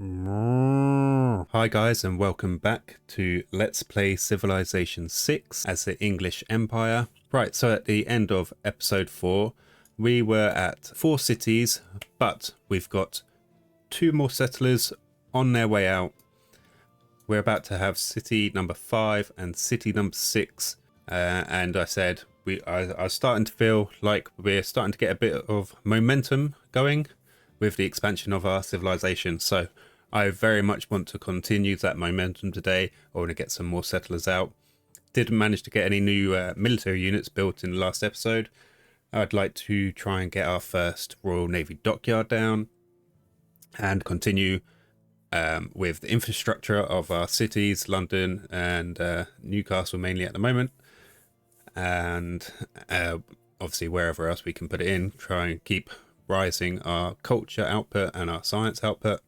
Hi guys, and welcome back to Let's Play Civilization 6 as the English Empire. Right, so at the end of episode 4 we were at 4 cities, but we've got 2 more settlers on their way out. We're about to have city number 5 and city number 6, and I said I was starting to feel like we're starting to get a bit of momentum going with the expansion of our civilization. So I very much want to continue that momentum today. I want to get some more settlers out. Didn't manage to get any new military units built in the last episode. I'd like to try and get our first Royal Navy dockyard down and continue with the infrastructure of our cities, London and Newcastle mainly at the moment. And obviously wherever else we can put it in, try and keep rising our culture output and our science output.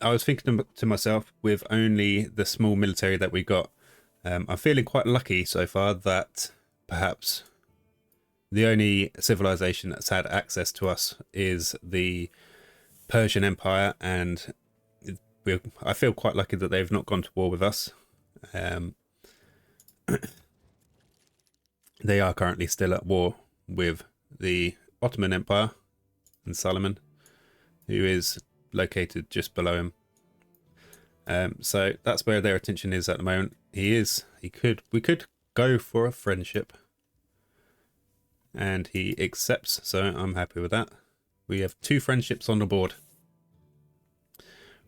I was thinking to myself, with only the small military that we got, I'm feeling quite lucky so far that perhaps the only civilization that's had access to us is the Persian Empire, and I feel quite lucky that they've not gone to war with us. They are currently still at war with the Ottoman Empire and Solomon, who is located just below him. So that's where their attention is at the moment. We could go for a friendship, and he accepts, so I'm happy with that. We have 2 friendships on the board.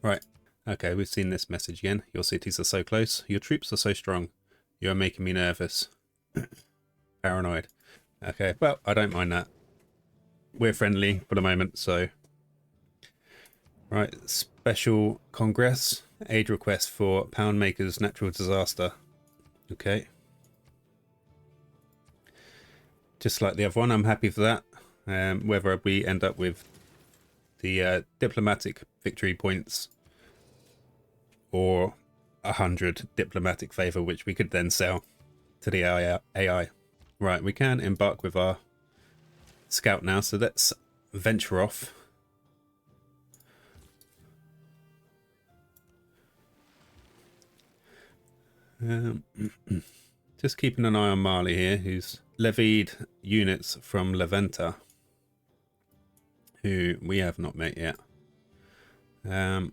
Right, okay, we've seen this message again. Your cities are so close, your troops are so strong, you are making me nervous. Paranoid. Okay, well, I don't mind that. We're friendly for the moment, so right. Special Congress aid request for Poundmaker's natural disaster. Okay, just like the other one, I'm happy for that. Whether we end up with the diplomatic victory points or 100 diplomatic favor, which we could then sell to the AI. Right, we can embark with our scout now, so let's venture off. Just keeping an eye on Mali here, who's levied units from Levanta, who we have not met yet. Let's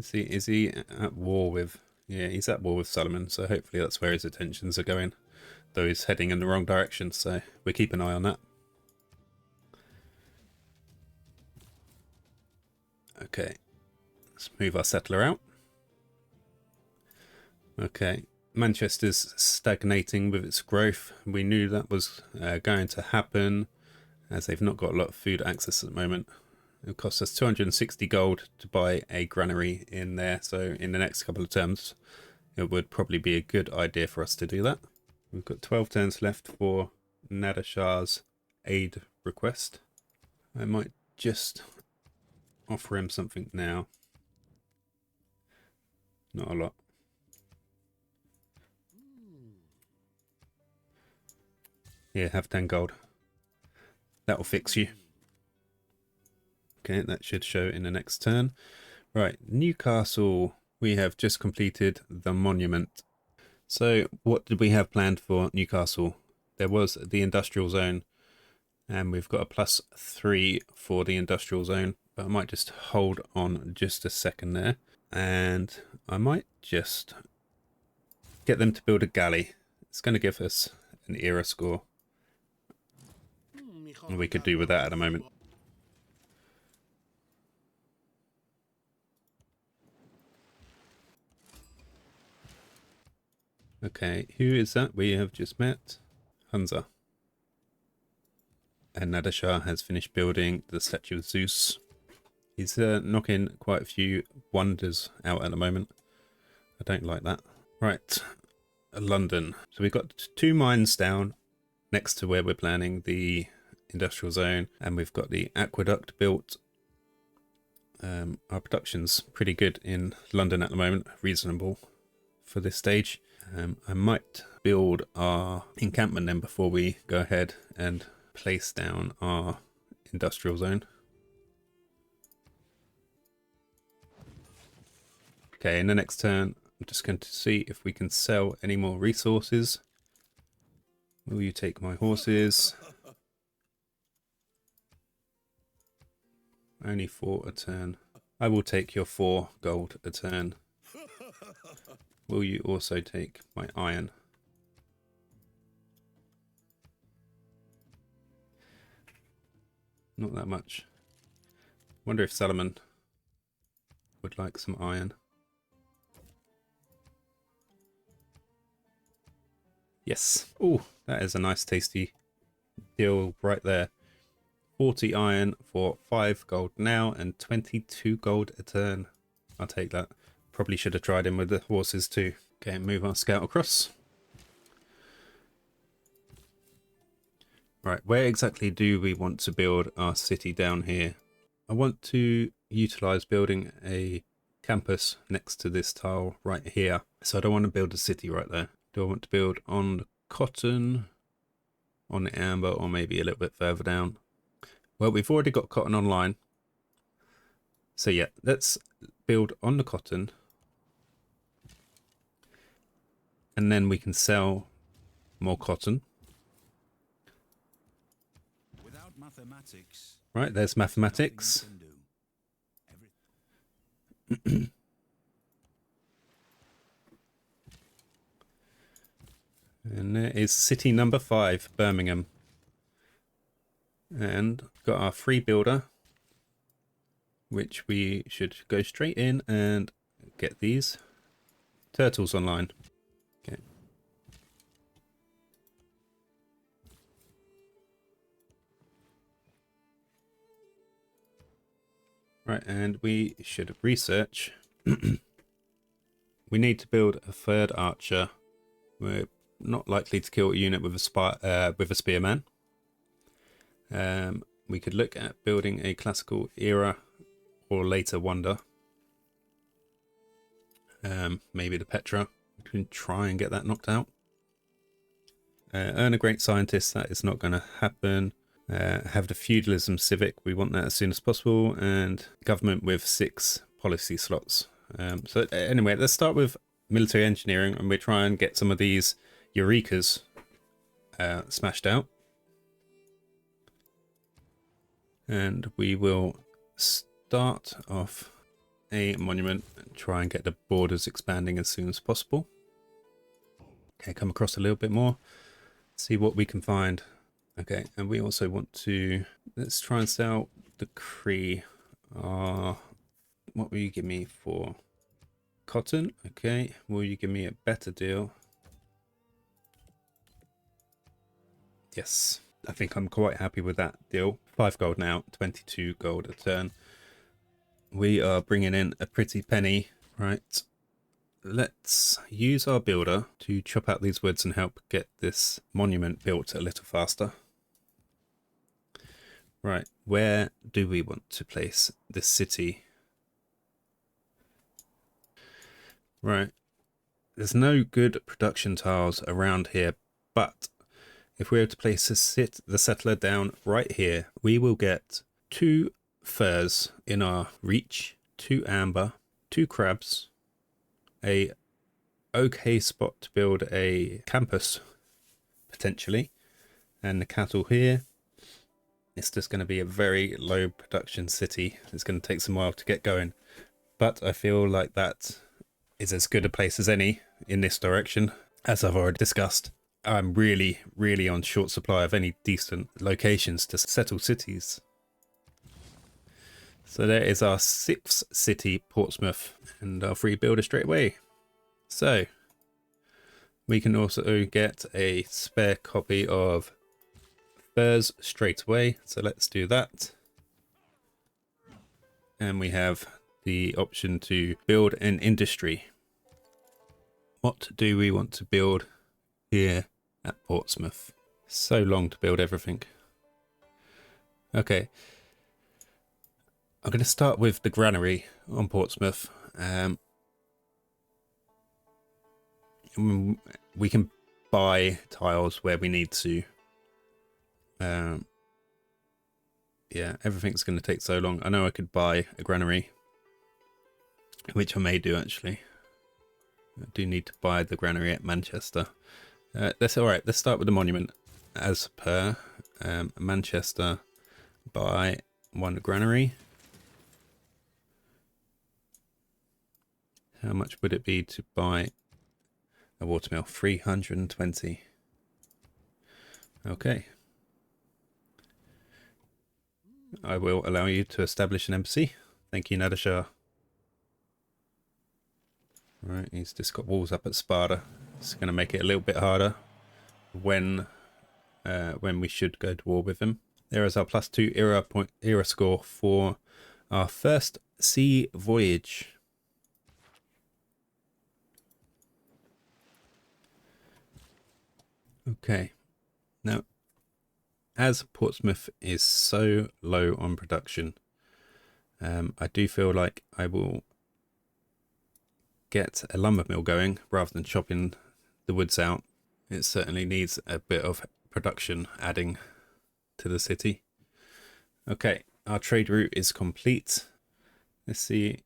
see, is he at war with... Yeah, he's at war with Solomon, so hopefully that's where his attentions are going. Though he's heading in the wrong direction, so we keep an eye on that. Okay, let's move our settler out. Okay, Manchester's stagnating with its growth. We knew that was going to happen, as they've not got a lot of food access at the moment. It costs us 260 gold to buy a granary in there, so in the next couple of terms it would probably be a good idea for us to do that. We've got 12 turns left for Nader Shah's aid request. I might just offer him something now. Not a lot. Yeah, have 10 gold. That'll fix you. Okay, that should show in the next turn. Right, Newcastle. We have just completed the monument. So what did we have planned for Newcastle? There was the industrial zone, and we've got a +3 for the industrial zone. But I might just hold on just a second there, and I might just get them to build a galley. It's going to give us an era score, and we could do with that at the moment. Okay, who is that we have just met? Hunza. And Nader Shah has finished building the statue of Zeus. He's knocking quite a few wonders out at the moment. I don't like that. Right, London. So we've got 2 mines down next to where we're planning the industrial zone, and we've got the aqueduct built. Our production's pretty good in London at the moment, reasonable for this stage. I might build our encampment then before we go ahead and place down our industrial zone. Okay, in the next turn, I'm just going to see if we can sell any more resources. Will you take my horses? Only 4 a turn. I will take your 4 gold a turn. Will you also take my iron? Not that much. Wonder if Salomon would like some iron. Yes. Oh, that is a nice tasty deal right there. 40 iron for 5 gold now and 22 gold a turn. I'll take that. Probably should have tried him with the horses too. Okay, move our scout across. Right, where exactly do we want to build our city down here? I want to utilize building a campus next to this tile right here. So I don't want to build a city right there. Do I want to build on the cotton, on the amber, or maybe a little bit further down? Well, we've already got cotton online. So yeah, let's build on the cotton. And then we can sell more cotton. Without mathematics, right, there's mathematics. And there is city number 5, Birmingham. And got our free builder, which we should go straight in and get these turtles online. Okay. Right, and we should research. We need to build a 3rd archer. We're not likely to kill a unit with a spearman. We could look at building a classical era or later wonder. Maybe the Petra. We can try and get that knocked out. Earn a great scientist. That is not going to happen. Have the feudalism civic. We want that as soon as possible. And government with 6 policy slots. So anyway, let's start with military engineering, and we try and get some of these Eurekas smashed out. And we will start off a monument and try and get the borders expanding as soon as possible. Okay, come across a little bit more, see what we can find. Okay, and we also want to, let's try and sell the Cree. What will you give me for cotton? Okay, will you give me a better deal? Yes, I think I'm quite happy with that deal. 5 gold now, 22 gold a turn. We are bringing in a pretty penny. Right, let's use our builder to chop out these woods and help get this monument built a little faster. Right, where do we want to place this city? Right, there's no good production tiles around here, but if we were to place the settler down right here, we will get 2 furs in our reach, 2 amber, 2 crabs, a okay spot to build a campus potentially, and the cattle here. It's just going to be a very low production city. It's going to take some while to get going, but I feel like that is as good a place as any in this direction. As I've already discussed, I'm really on short supply of any decent locations to settle cities. So there is our 6th city, Portsmouth, and our free builder straight away. So we can also get a spare copy of furs straight away. So let's do that. And we have the option to build an industry. What do we want to build here at Portsmouth? So long to build everything. Okay. I'm going to start with the granary on Portsmouth. We can buy tiles where we need to. Yeah, everything's going to take so long. I know I could buy a granary. which I may do actually. I do need to buy the granary at Manchester. That's all right. Let's start with the monument. As per Manchester, buy 1 granary. How much would it be to buy a watermill? 320. Okay. I will allow you to establish an embassy. Thank you, Nader Shah. Right, he's just got walls up at Sparta. It's going to make it a little bit harder when we should go to war with him. There is our +2 era score for our first sea voyage. Okay, now as Portsmouth is so low on production, I do feel like I will get a lumber mill going rather than chopping the woods out. It certainly needs a bit of production adding to the city. Okay, our trade route is complete. Let's see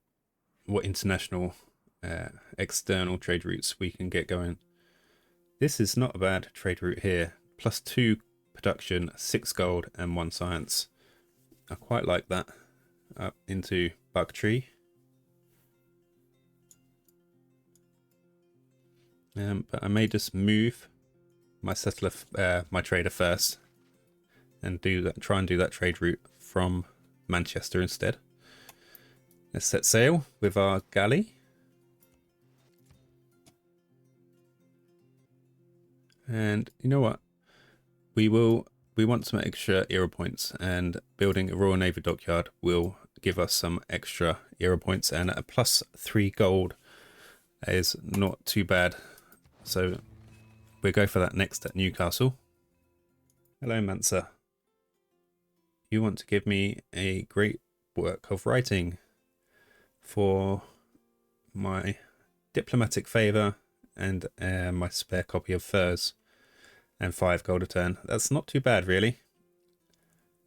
what international external trade routes we can get going. This is not a bad trade route here. +2 production, 6 gold and 1 science. I quite like that. Up into Bug Tree. But I may just move my settler, my trader first, and try and do that trade route from Manchester instead. Let's set sail with our galley. And you know what? We want some extra era points, and building a Royal Navy dockyard will give us some extra era points, and a +3 gold is not too bad. So we'll go for that next at Newcastle. Hello, Mansa. You want to give me a great work of writing for my diplomatic favour and my spare copy of Furs, and 5 gold a turn. That's not too bad, really.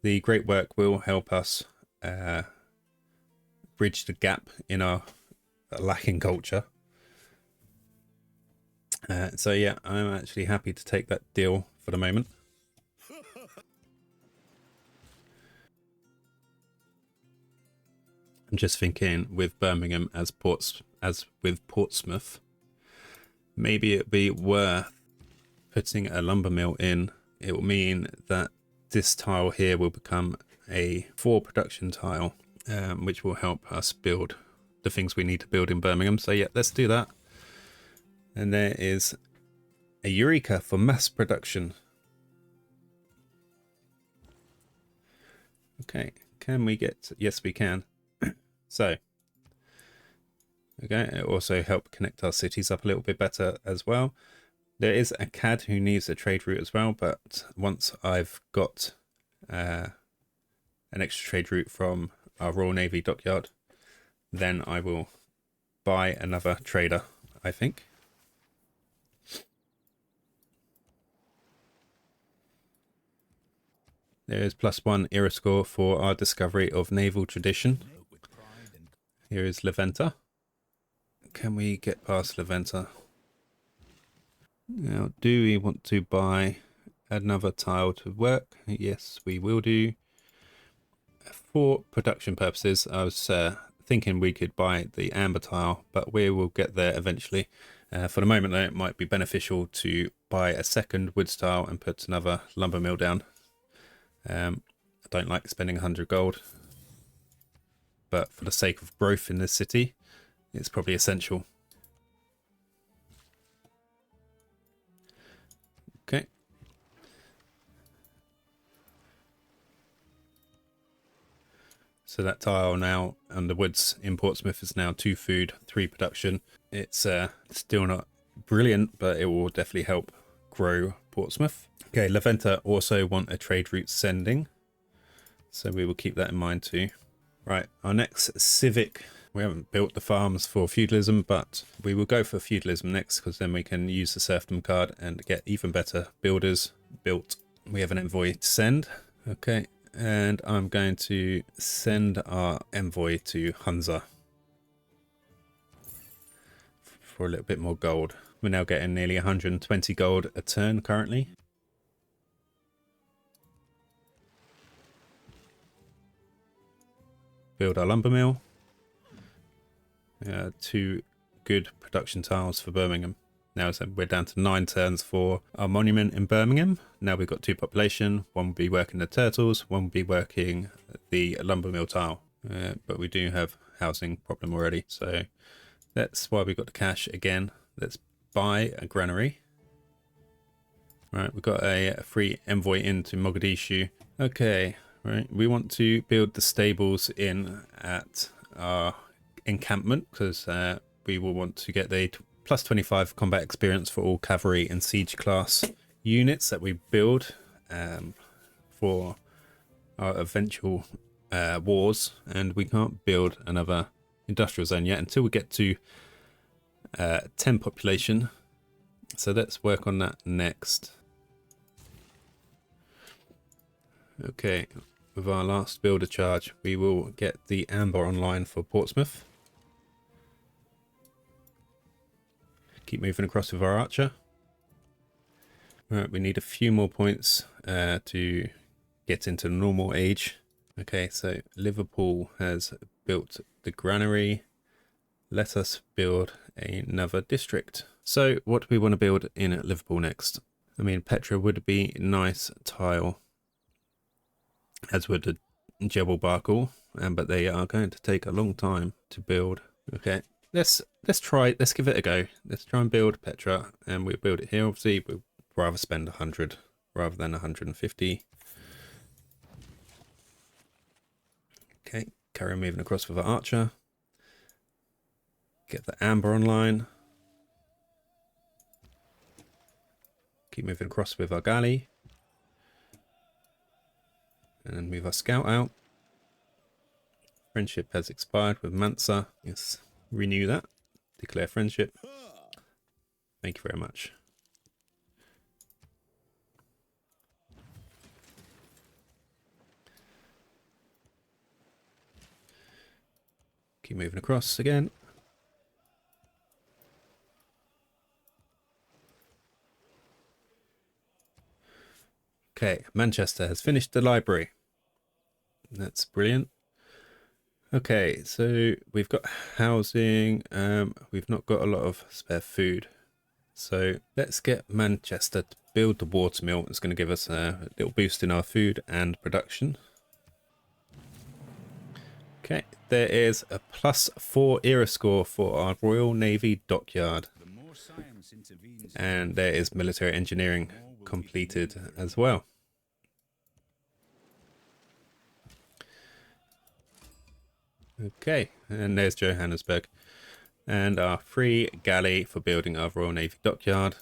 The great work will help us bridge the gap in our lacking culture. So yeah, I'm actually happy to take that deal for the moment. I'm just thinking with Birmingham as with Portsmouth, maybe it'd be worth putting a lumber mill in. It will mean that this tile here will become a 4 production tile, which will help us build the things we need to build in Birmingham. So yeah, let's do that. And there is a Eureka for mass production. Okay, can we get... Yes, we can. So, okay, it also help connect our cities up a little bit better as well. There is a CAD who needs a trade route as well, but once I've got an extra trade route from our Royal Navy dockyard, then I will buy another trader, I think. There is +1 era score for our discovery of naval tradition. Here is Leventa. Can we get past Leventa? Now, do we want to buy another tile to work? Yes, we will do. For production purposes, I was thinking we could buy the amber tile, but we will get there eventually. For the moment, though, it might be beneficial to buy a second wood tile and put another lumber mill down. I don't like spending 100 gold, but for the sake of growth in this city, it's probably essential. Okay. So that tile now and the woods in Portsmouth is now 2 food, 3 production. It's still not brilliant, but it will definitely help grow Portsmouth. Okay, Leventa also want a trade route sending, so we will keep that in mind too. Right, our next civic, we haven't built the farms for feudalism, but we will go for feudalism next, because then we can use the serfdom card and get even better builders built. We have an envoy to send. Okay, and I'm going to send our envoy to Hunza. for a little bit more gold. We're now getting nearly 120 gold a turn currently. Build our lumber mill. 2 good production tiles for Birmingham. Now we're down to 9 turns for our monument in Birmingham. Now we've got 2 population. One will be working the turtles, one will be working the lumber mill tile. But we do have housing problem already, so that's why we got the cash again. Let's buy a granary. Right, we've got a free envoy into Mogadishu. Okay, right, we want to build the stables in at our encampment because we will want to get the plus 25 combat experience for all cavalry and siege class units that we build for our eventual wars, and we can't build another industrial zone yet until we get to 10 population. So let's work on that next. Okay, with our last builder charge, we will get the amber online for Portsmouth. Keep moving across with our archer. Right, we need a few more points to get into normal age. Okay, so Liverpool has built the granary. Let us build another district. So what do we want to build in Liverpool next? I mean, Petra would be a nice tile, as would the Jebel Barkle, but they are going to take a long time to build. Okay, let's give it a go. Let's try and build Petra, and we'll build it here. Obviously, we'd rather spend 100 rather than 150. Okay, carry on moving across with our archer. Get the amber online. Keep moving across with our galley. And move our scout out. Friendship has expired with Mansa. Yes, renew that. Declare friendship. Thank you very much. Keep moving across again. Okay, Manchester has finished the library. That's brilliant. Okay, so we've got housing. We've not got a lot of spare food. So let's get Manchester to build the water mill. It's going to give us a little boost in our food and production. Okay, there is a +4 era score for our Royal Navy dockyard. And there is military engineering completed as well. Okay, and there's Johannesburg. And our free galley for building our Royal Navy dockyard.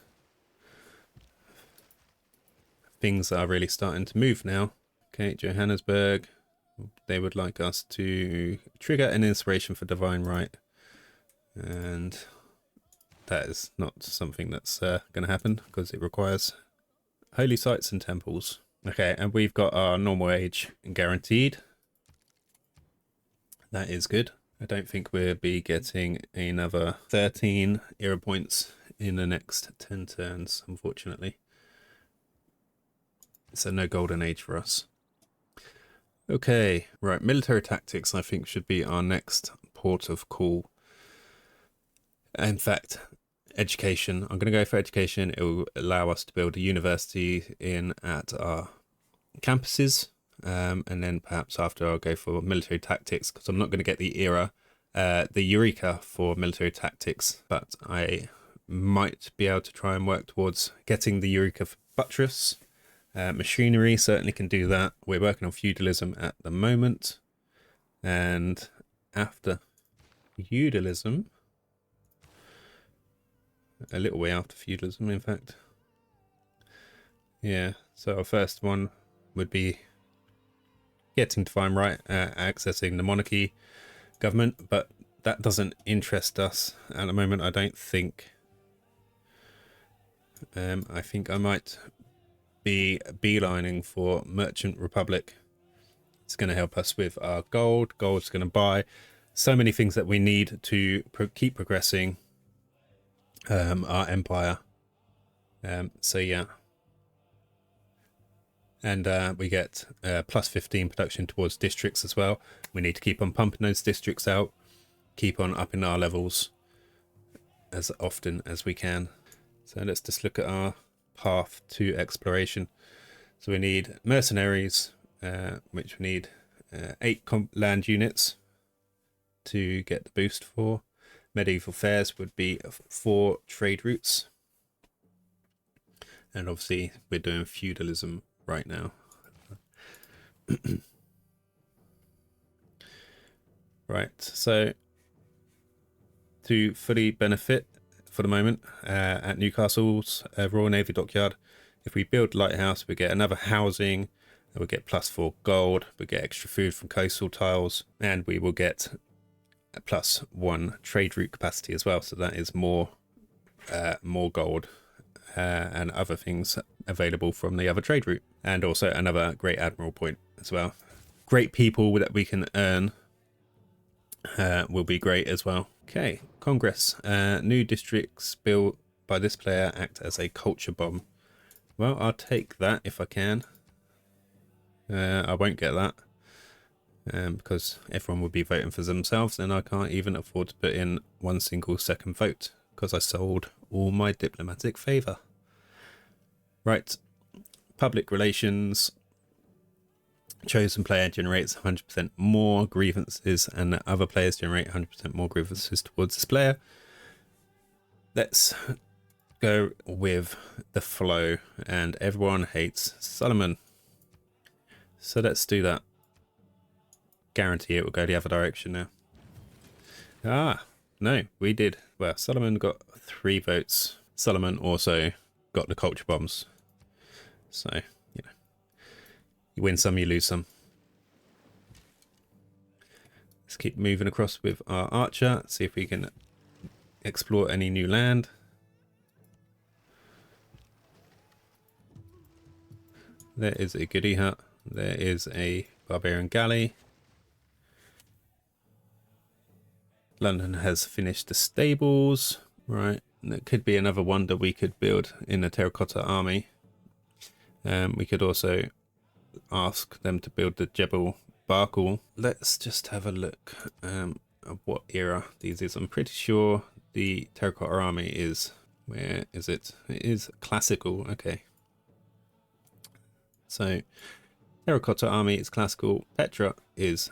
Things are really starting to move now. Okay, Johannesburg. They would like us to trigger an inspiration for divine right. And that is not something that's going to happen because it requires holy sites and temples. Okay, and we've got our normal age guaranteed. That is good. I don't think we'll be getting another 13 era points in the next 10 turns, unfortunately. So no golden age for us. Okay, right, military tactics I think should be our next port of call. In fact, education. I'm going to go for education. It will allow us to build a university in at our campuses. And then perhaps after I'll go for military tactics because I'm not going to get the Eureka for military tactics, but I might be able to try and work towards getting the Eureka for buttress. Machinery certainly can do that. We're working on feudalism at the moment, and after feudalism, a little way after feudalism in fact, yeah, so our first one would be getting divine right, accessing the monarchy government, but that doesn't interest us at the moment. I don't think. I think I might be beelining for Merchant Republic. It's going to help us with our gold. Gold's going to buy so many things that we need to keep progressing. our empire. So yeah. And we get plus 15 production towards districts as well. We need to keep on pumping those districts out, keep on upping our levels as often as we can. So let's just look at our path to exploration. So we need mercenaries, which we need 8 land units to get the boost for. Medieval fairs would be 4 trade routes. And obviously we're doing feudalism right now. Right, so to fully benefit for the moment at Newcastle's Royal Navy Dockyard, if we build lighthouse, we get another housing, we get +4 gold, we get extra food from coastal tiles, and we will get a +1 trade route capacity as well. So that is more gold and other things available from the other trade route, and also another great admiral point as well. Great people that we can earn will be great as well. Okay, Congress. New districts built by this player act as a culture bomb. Well, I'll take that if I can. I won't get that because everyone would be voting for themselves, and I can't even afford to put in 1 single second vote because I sold all my diplomatic favour. Right, public relations. Chosen player generates 100% more grievances, and the other players generate 100% more grievances towards this player. Let's go with the flow, and everyone hates Solomon. So let's do that. Guarantee it will go the other direction now. Ah, no, we did. Well, Solomon got 3 votes. Solomon also got the culture bombs. So, you know, you win some, you lose some. Let's keep moving across with our archer, see if we can explore any new land. There is a goodie hut. There is a barbarian galley. London has finished the stables. Right, there could be another wonder we could build in a terracotta army. We could also ask them to build the Jebel Barkal. Let's just have a look at what era these is. I'm pretty sure the terracotta army is, where is it? It is classical. Okay. So terracotta army is classical, Petra is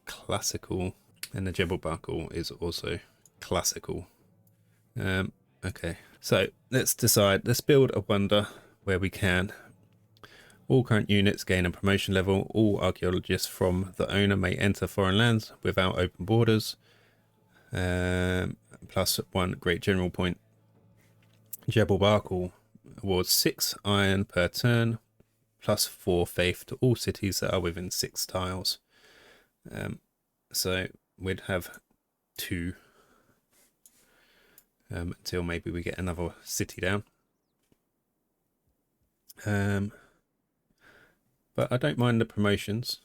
classical, and the Jebel Barkal is also classical. Okay, so let's decide. Let's build a wonder where we can. All current units gain a promotion level. All archaeologists from the owner may enter foreign lands without open borders. +1 great general point. Jebel Barkal awards 6 iron per turn. +4 faith to all cities that are within 6 tiles. So we'd have 2 until maybe we get another city down. But I don't mind the promotions.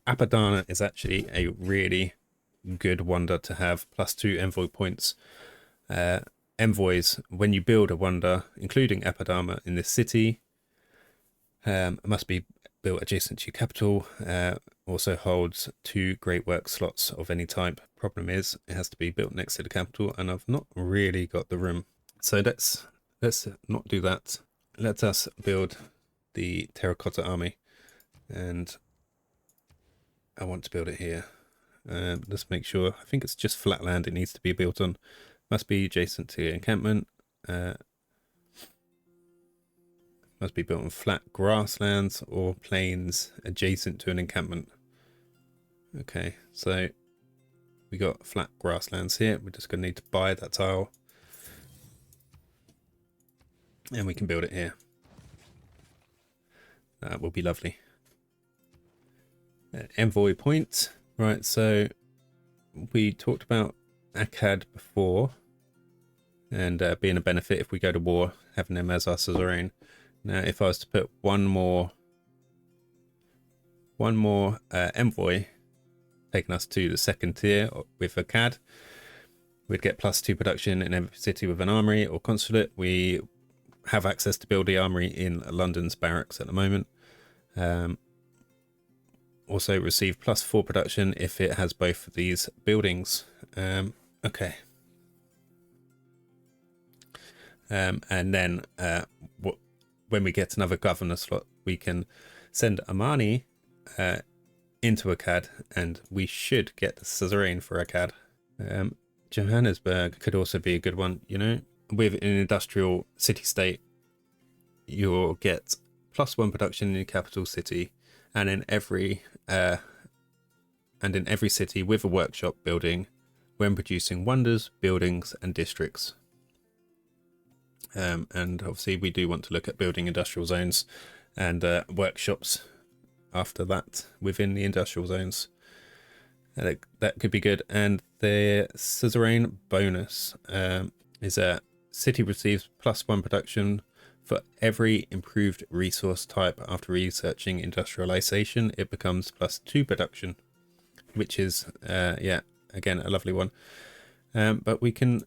Apadana is actually a really good wonder to have. +2 envoy points. Envoys, when you build a wonder, including Apadana in this city, must be built adjacent to your capital. Also holds 2 great work slots of any type. Problem is, it has to be built next to the capital, and I've not really got the room. So let's not do that. Let us build the terracotta army, and I want to build it here. Let's make sure. I think it's just flat land it needs to be built on. Must be adjacent to the encampment. Must be built on flat grasslands or plains adjacent to an encampment. Okay, so we got flat grasslands here. We're just going to need to buy that tile, and we can build it here. That will be lovely. Envoy point. Right, so we talked about Akkad before, and being a benefit if we go to war, having them as our suzerain. Now, if I was to put one more envoy, taking us to the 2nd tier with Akkad, We'd get +2 production in every city with an armory or consulate. We have access to build the armory in London's barracks at the moment. Also receive +4 production if it has both of these buildings. Okay. And then when we get another governor slot, we can send Amani into Akkad, and we should get the suzerain for Akkad. Johannesburg could also be a good one, you know. With an industrial city-state, you'll get +1 production in the capital city, and in every city with a workshop building when producing wonders, buildings, and districts. And obviously we do want to look at building industrial zones and workshops after that within the industrial zones. That could be good. And the suzerain bonus is a city receives +1 production for every improved resource type. After researching industrialization, it becomes +2 production, which is again a lovely one. But we're going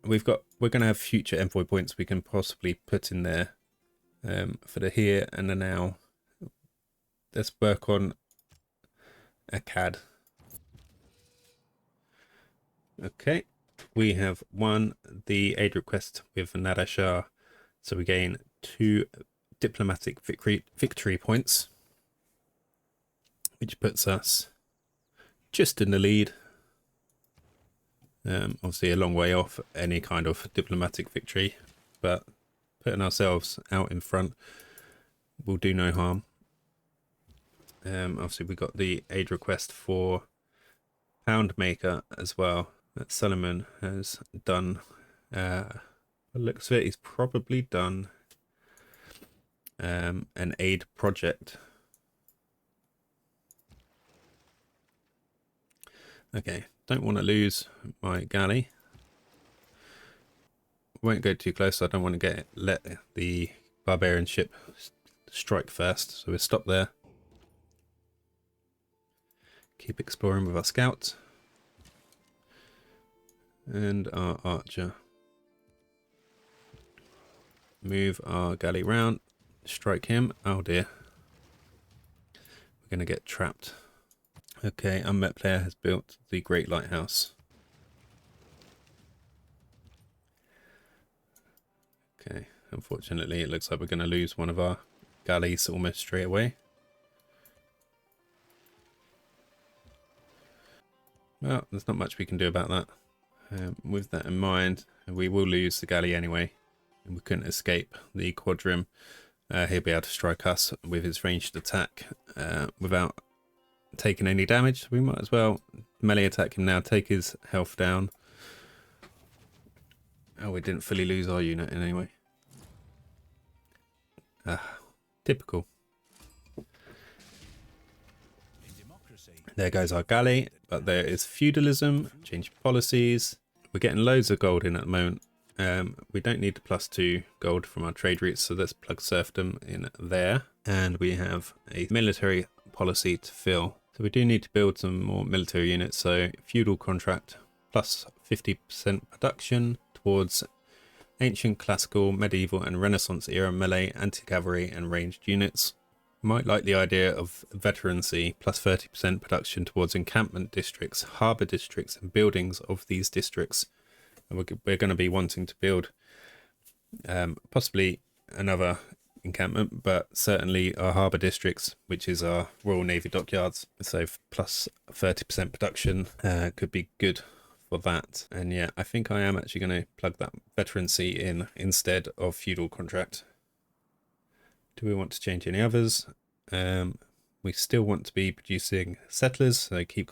to have future envoy points we can possibly put in there for the here and the now. Let's work on Akkad. Okay, we have won the aid request with Nader Shah, so we gain 2 diplomatic victory points, which puts us just in the lead. Obviously a long way off any kind of diplomatic victory, but putting ourselves out in front will do no harm. Obviously we got the aid request for Pound Maker as well that Solomon has done. Looks like he's probably done an aid project. Okay, don't want to lose my galley. Won't go too close. I don't want to let the barbarian ship strike first, so we'll stop there. Keep exploring with our scout and our archer. Move our galley round, strike him. Oh dear, we're gonna get trapped. Okay, unmet player has built the Great Lighthouse. Okay, unfortunately it looks like we're going to lose one of our galleys almost straight away. Well, there's not much we can do about that. With that in mind, we will lose the galley anyway. We couldn't escape the quadrim. He'll be able to strike us with his ranged attack without taking any damage. We might as well melee attack him now, take his health down. Oh, we didn't fully lose our unit in any way. Typical. There goes our galley, but there is feudalism, change policies. We're getting loads of gold in at the moment. We don't need the +2 gold from our trade routes, so let's plug serfdom in there. And we have a military policy to fill. So we do need to build some more military units. So feudal contract plus 50% production towards ancient, classical, medieval and Renaissance era melee, anti-cavalry and ranged units. Might like the idea of veterancy plus 30% production towards encampment districts, harbour districts and buildings of these districts. And we're going to be wanting to build possibly another encampment, but certainly our harbour districts, which is our Royal Navy dockyards. So plus 30% production could be good for that. And yeah, I think I am actually going to plug that veterancy in instead of feudal contract. Do we want to change any others? We still want to be producing settlers, so keep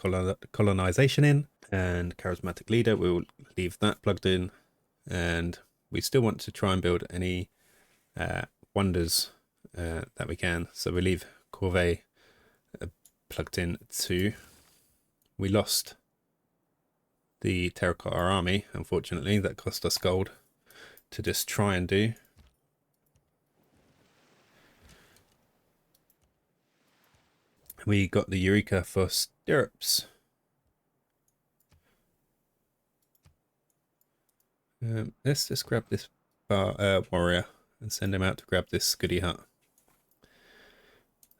colonization in, and charismatic leader, we'll leave that plugged in. And we still want to try and build any wonders that we can, so we leave corvée plugged in too. We lost the terracotta army, unfortunately. That cost us gold to just try and do. We got the Eureka for stirrups. Let's just grab this warrior and send him out to grab this goody hut.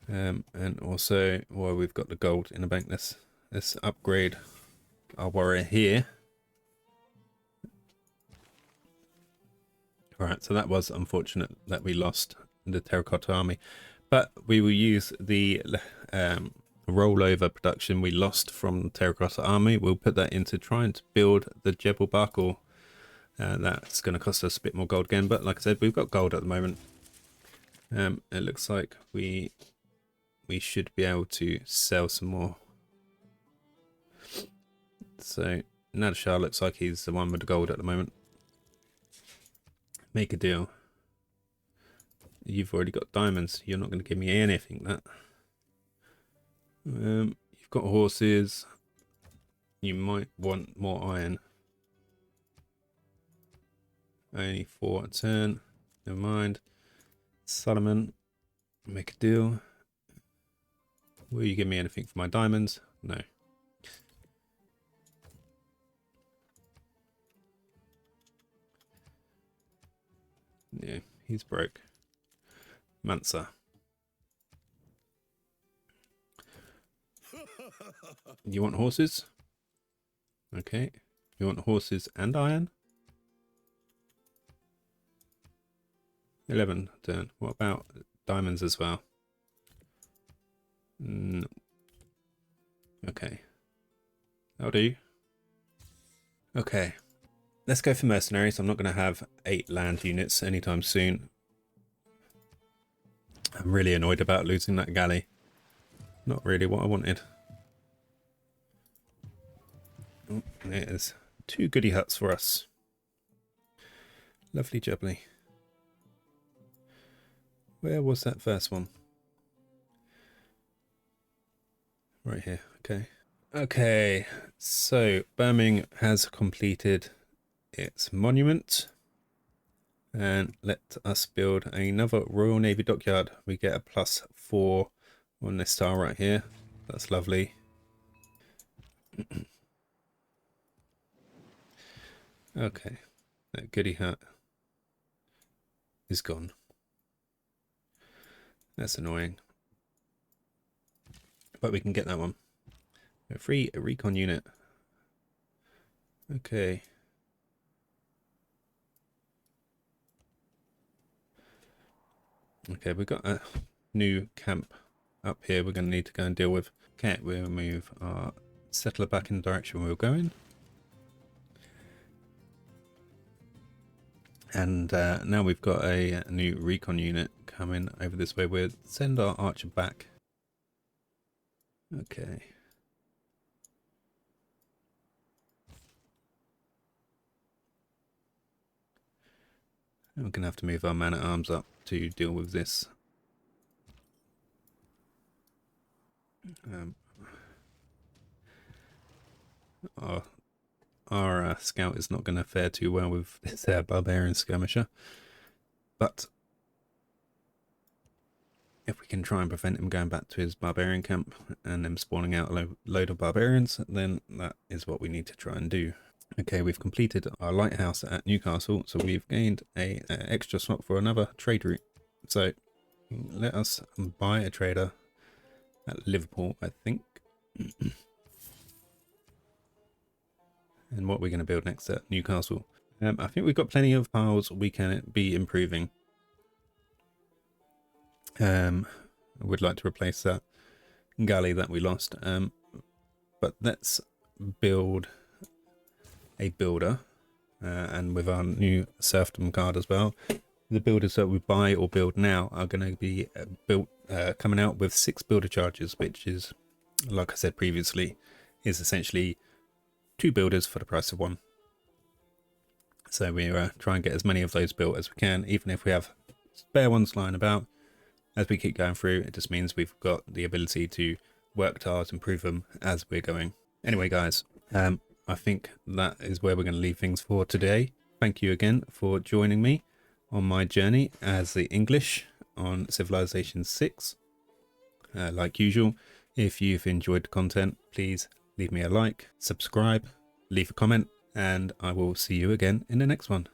And also, while we've got the gold in the bank, let's upgrade our warrior here. Alright, so that was unfortunate that we lost the terracotta army, but we will use the rollover production we lost from the terracotta army. We'll put that into trying to build the Jebel Barkal. That's going to cost us a bit more gold again, but like I said, we've got gold at the moment. It looks like we should be able to sell some more. So Nadshah looks like he's the one with the gold at the moment. Make a deal. You've already got diamonds. You're not going to give me anything that. You've got horses. You might want more iron. Only 4 a turn. Never mind. Solomon, make a deal. Will you give me anything for my diamonds? No. Yeah, he's broke. Mansa. You want horses? Okay. You want horses and iron? 11 turn. What about diamonds as well? No. Okay. That'll do. Okay. Let's go for mercenaries. I'm not going to have 8 land units anytime soon. I'm really annoyed about losing that galley. Not really what I wanted. Oh, there's 2 goody huts for us. Lovely jubbly. Where was that first one? Right here. Okay. Okay. So Birmingham has completed its monument. And let us build another Royal Navy dockyard. We get a +4 on this tile right here. That's lovely. Okay, that goody hut is gone. That's annoying. But we can get that one. A free recon unit. Okay. Okay, we've got a new camp up here we're going to need to go and deal with. Okay, we'll move our settler back in the direction we were going. And now we've got a new recon unit coming over this way. We'll send our archer back. Okay. And we're going to have to move our man-at-arms up to deal with this. Our scout is not going to fare too well with this barbarian skirmisher. But if we can try and prevent him going back to his barbarian camp and them spawning out a load of barbarians, then that is what we need to try and do. Okay, we've completed our lighthouse at Newcastle, so we've gained a extra slot for another trade route. So let us buy a trader at Liverpool, I think. And what we're going to build next at Newcastle. I think we've got plenty of piles we can be improving. I would like to replace that galley that we lost. But let's build a builder. And with our new serfdom card as well. The builders that we buy or build now are going to be coming out with 6 builder charges, which is, like I said previously, is essentially 2 builders for the price of 1. So we try and get as many of those built as we can, even if we have spare ones lying about. As we keep going through, it just means we've got the ability to work tiles, improve them as we're going. Anyway, guys, I think that is where we're going to leave things for today. Thank you again for joining me on my journey as the English on Civilization 6. Like usual, if you've enjoyed the content, please leave me a like, subscribe, leave a comment, and I will see you again in the next one.